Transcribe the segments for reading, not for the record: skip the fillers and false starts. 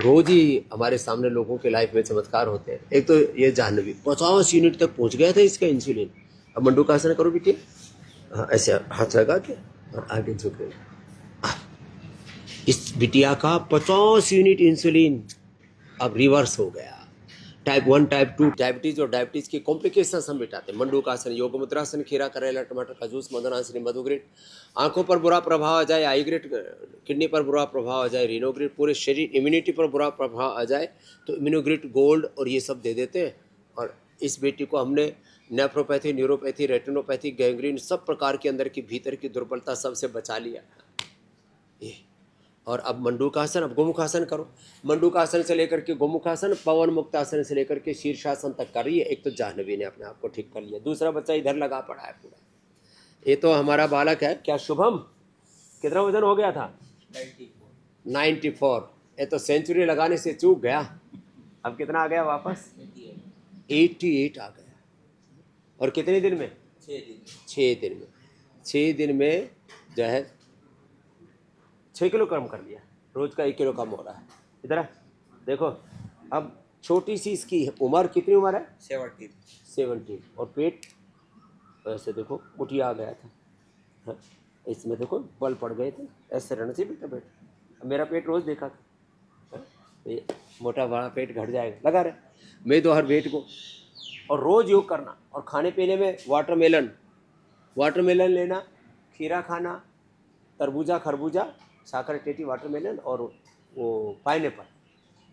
रोज ही हमारे सामने लोगों के लाइफ में चमत्कार होते हैं। एक तो ये जाह्नवी 50 यूनिट तक पहुंच गया था इसका इंसुलिन। अब मंडूकासन करो बेटी, हाँ, ऐसे हाथ लगा के और आगे झुके। इस बिटिया का 50 यूनिट इंसुलिन अब रिवर्स हो गया। टाइप 1 टाइप 2 डायबिटीज और डायबिटीज की कॉम्प्लिकेशन हम मिटाते हैं। मंडूकासन, योग मुद्रासन, खीरा करेला टमाटर का जूस, मदनासनी, मधुग्रीट। आंखों पर बुरा प्रभाव आ जाए आई ग्रेट, किडनी पर बुरा प्रभाव आ जाए रीनोग्रिट, पूरे शरीर इम्यूनिटी पर बुरा प्रभाव आ जाए तो इम्यूनोग्रिट गोल्ड और ये सब दे देते हैं। और इस बेटी को हमने नेफ्रोपैथी, न्यूरोपैथी, रेटिनोपैथी, गैंग्रीन सब प्रकार के अंदर की भीतर की दुर्बलता सबसे बचा लिया ये। और अब मंडूकासन, अब गोमुखासन करो। मंडूकासन से लेकर के गोमुखासन, पवन मुक्तासन से लेकर के शीर्षासन तक कर रही है। एक तो जाह्नवी ने अपने आप को ठीक कर लिया, दूसरा बच्चा इधर लगा पड़ा है पूरा। ये तो हमारा बालक है, क्या शुभम, कितना वजन हो गया था? 94। ये तो सेंचुरी लगाने से चूक गया, अब कितना आ गया वापस? 88 आ गया। और कितने दिन में? 6 दिन में। 6 दिन में जो है 6 किलो कम कर लिया। रोज का 1 किलो कम हो रहा है। इधर देखो, अब छोटी सी इसकी उम्र, कितनी उम्र है? 17। और पेट ऐसे देखो उठिया आ गया था। हाँ, इसमें देखो बल पड़ गए थे। ऐसे रहना चाहिए बेटा पेट। मेरा पेट रोज देखा था। हाँ, ये मोटा बड़ा पेट घट जाएगा, लगा रहे। मैं तो हर वेट को, और रोज योग करना। और खाने पीने में वाटरमेलन लेना, खीरा खाना, तरबूजा, खरबूजा, साकर टेटी, वाटरमेलन और वो पाइनएप्पल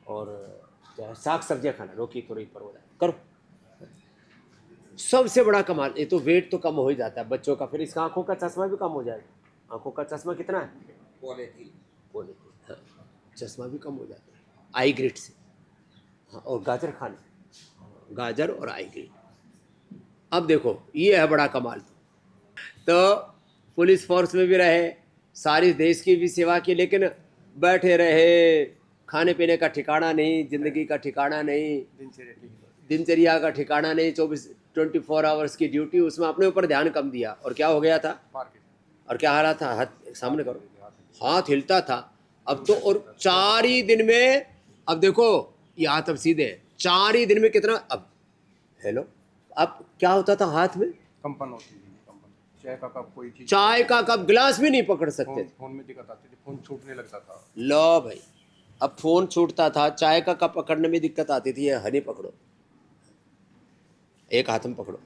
और साग सब्जियाँ खाना, लौकी तुरई पर करो। सबसे बड़ा कमाल, ये तो वेट तो कम हो ही जाता है बच्चों का, फिर इसका आंखों का चश्मा भी कम हो जाएगा। आंखों का चश्मा कितना है? पौने 3। हाँ, चश्मा भी कम हो जाता है आई ग्रिड से। हाँ, और गाजर खाना, गाजर और आई ग्रिड। अब देखो ये है बड़ा कमाल। तो पुलिस फोर्स में भी रहे, सारी देश की भी सेवा की, लेकिन बैठे रहे, खाने पीने का ठिकाना नहीं, जिंदगी का ठिकाना नहीं, दिनचर्या का ठिकाना नहीं, 24 आवर्स की ड्यूटी, उसमें अपने ऊपर ध्यान कम दिया। और क्या हो गया था? और क्या हालत था? हाथ सामने करो, हाथ हिलता था। अब तो और 4 ही दिन में, अब देखो ये हाथ अब सीधे, 4 ही दिन में कितना, अब हेलो, अब क्या होता था हाथ में? कंपन होती थी, चाय का कप, कोई चीज, चाय का कप, गिलास भी नहीं पकड़ सकते थे। फोन में दिक्कत आती थी, फोन छूटने लगता था। लो भाई, अब फोन छूटता था, चाय का कप पकड़ने में दिक्कत आती थी। ये हनी पकड़ो, एक हाथ में पकड़ो,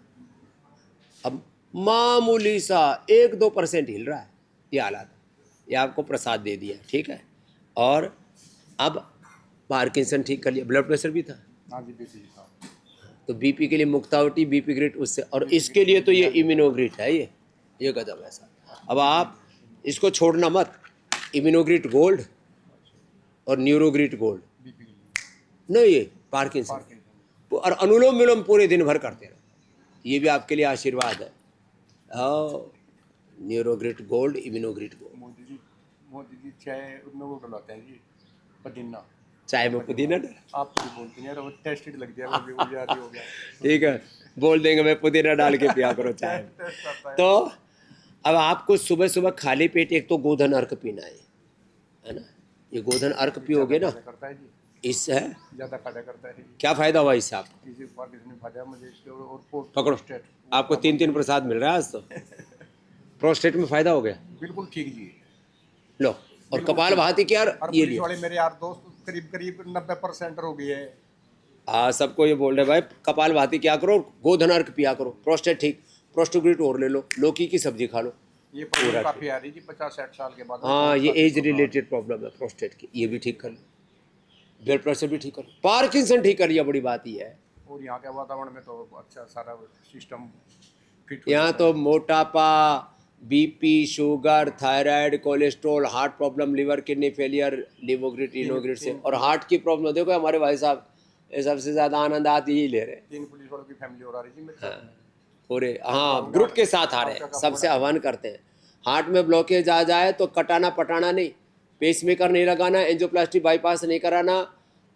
अब मामूली सा 1-2% हिल रहा है। ये हालात, ये आपको प्रसाद दे दिया, ठीक है। और अब पार्किंसन ठीक कर लिया, ब्लड प्रेशर भी था। हाँ जी, बीपी था। तो बीपी के लिए मुक्तावटी, बीपी ग्रिट उससे, और इसके लिए तो ये इम्यूनोग्रिट है। ये गजब है सर। अब आप इसको छोड़ना मत, इम्यूनोग्रिट गोल्ड और न्यूरोग्रिट गोल्ड नहीं, ये पार्किंसन। और अनुलोम विलोम पूरे दिन भर करते रहो, ये भी आपके लिए आशीर्वाद है। Neurogrit gold, Immunogrit gold. मोदी जी चाय उसमें वो डलाते हैं जी, पुदीना। चाय में पुदीना डाल, आप भी बोलती हैं, वो टेस्टेड लग गया, वो भी गुजराती हो गया। ठीक है, बोल देंगे मैं पुदीना डाल के पिया करो चाय। तो अब आपको सुबह सुबह खाली पेट एक तो गोधन अर्क पीना है ना। ये गोधन अर्क पियोगे ना, करता है जी, इससे ज्यादा फायदा करता है। क्या फायदा हुआ इससे आपको? किसी बार किसी ने फायदा मुझे इसके, और पकड़ो, आपको 3 प्रसाद मिल रहा है आज तो। प्रोस्टेट में फायदा हो गया, बिल्कुल ठीक जी। लो, और कपाल भाती क्या ये लिया। वाले मेरे यार दोस्त करीब 90% हो गई है। हाँ, सबको ये बोल रहे भाई कपाल भाती क्या करो, गोधन अर्क पिया करो, प्रोस्टेट ठीक, प्रोस्टोग्रिट और ले लो, लौकी की सब्जी खा लो। ये प्रॉब्लम काफी आ रही जी 50-60 साल के बाद। हाँ, ये एज रिलेटेड प्रॉब्लम है प्रोस्टेट की, ये भी ठीक कर लो, ब्लड प्रेशर भी ठीक कर लो, पार्किंसन ठीक कर लिया, बड़ी बात ये है। और यहाँ के वातावरण में तो अच्छा सारा सिस्टम फिट। यहाँ तो मोटापा, BP, sugar, thyroid, cholesterol, heart problem, liver kidney failure, लिवोग्रिट, इनोग्रिट से, और हार्ट की प्रॉब्लम देखो हमारे भाई साहब ये सबसे ज़्यादा आनंद आती ही ले रहे हैं। 3 पुलिस वालों की फैमिली और आ रही थी। हाँ, पूरे, हाँ, ग्रुप के साथ आ रहे हैं, सबसे आह्वान करते हैं। हार्ट में ब्लॉकेज आ जाए तो कटाना पटाना नहीं, पेसमेकर नहीं लगाना, एंजियोप्लास्टी बाईपास नहीं कराना,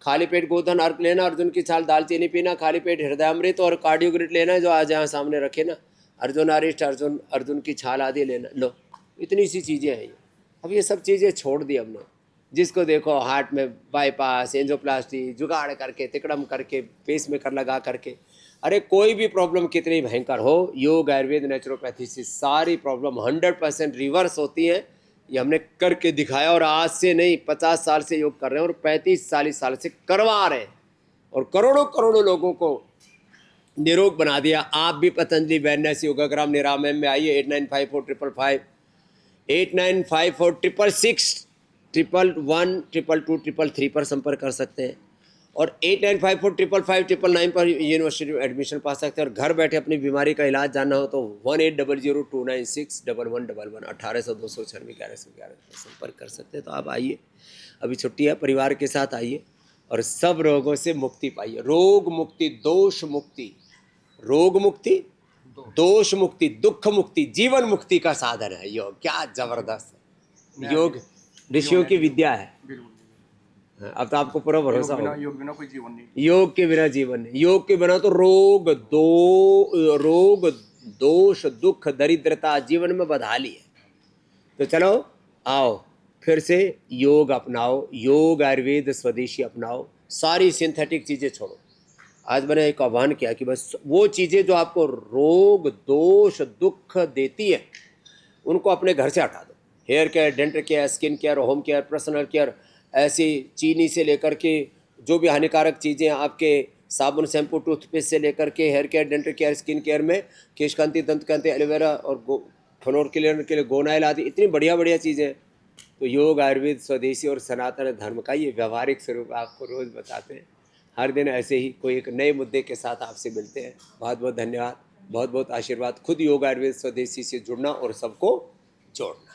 खाली पेट गोधन अर्क लेना, अर्जुन की छाल दालचीनी पीना, खाली पेट हृदयामृत और कार्डियोग्रिट लेना, जो आज यहाँ सामने रखे ना, अर्जुन अरिष्ट, अर्जुन की छाल आदि लेना। लो, इतनी सी चीज़ें हैं ये। अब ये सब चीज़ें छोड़ दी हमने, जिसको देखो हार्ट में बाईपास, एंजियोप्लास्टी, जुगाड़ करके, तिकड़म करके, पेस मेकर लगा करके, अरे कोई भी प्रॉब्लम कितनी भयंकर हो, योग, आयुर्वेद, नेचुरोपैथी से सारी प्रॉब्लम 100% रिवर्स होती है। ये हमने करके दिखाया, और आज से नहीं, 50 साल से योग कर रहे हैं और 35-40 साल से करवा रहे हैं, और करोड़ों करोड़ों लोगों को निरोग बना दिया। आप भी पतंजलि वेलनेस योगाग्राम निरामयम में आइए। 895455 895466 111 222 333 पर संपर्क कर सकते हैं, और 895455 999 पर यूनिवर्सिटी में एडमिशन पा सकते हैं। और घर बैठे अपनी बीमारी का इलाज जानना हो तो 1800296111 1800-296-1111 पर संपर्क कर सकते हैं। तो आप आइए, अभी छुट्टी है, परिवार के साथ आइए और सब रोगों से मुक्ति पाइए। रोग मुक्ति, दोष मुक्ति, रोग मुक्ति, दोष मुक्ति, दुख मुक्ति, जीवन मुक्ति का साधन है योग। क्या जबरदस्त है योग, ऋषियों की विद्या है। बिल्कुल। अब तो आपको पूरा भरोसा होगा। योग बिना कोई जीवन नहीं। योग के बिना जीवन नहीं, योग के बिना तो रोग दोष, दुख, दरिद्रता जीवन में बदहाली है। तो चलो आओ, फिर से योग अपनाओ, योग आयुर्वेद स्वदेशी अपनाओ, सारी सिंथेटिक चीज़ें छोड़ो। आज मैंने एक आह्वान किया कि बस वो चीज़ें जो आपको रोग, दोष, दुख देती है, उनको अपने घर से हटा दो। Hair care, dental care, skin care, home care, personal care, ऐसी चीनी से लेकर के जो भी हानिकारक चीज़ें आपके साबुन, शैम्पू, टूथपेस्ट से लेकर के hair care, dental care, skin care में केशकांति, दंतकांति, एलोवेरा और फ्लोर क्लीनर के लिए गोनाइल आदि इतनी बढ़िया बढ़िया चीज़ें। तो योग, आयुर्वेद, स्वदेशी और सनातन धर्म का ये व्यवहारिक स्वरूप आपको रोज़ बताते हैं। हर दिन ऐसे ही कोई एक नए मुद्दे के साथ आपसे मिलते हैं। बहुत बहुत धन्यवाद, बहुत बहुत आशीर्वाद। खुद योग, आयुर्वेद, स्वदेशी से जुड़ना और सबको जोड़ना।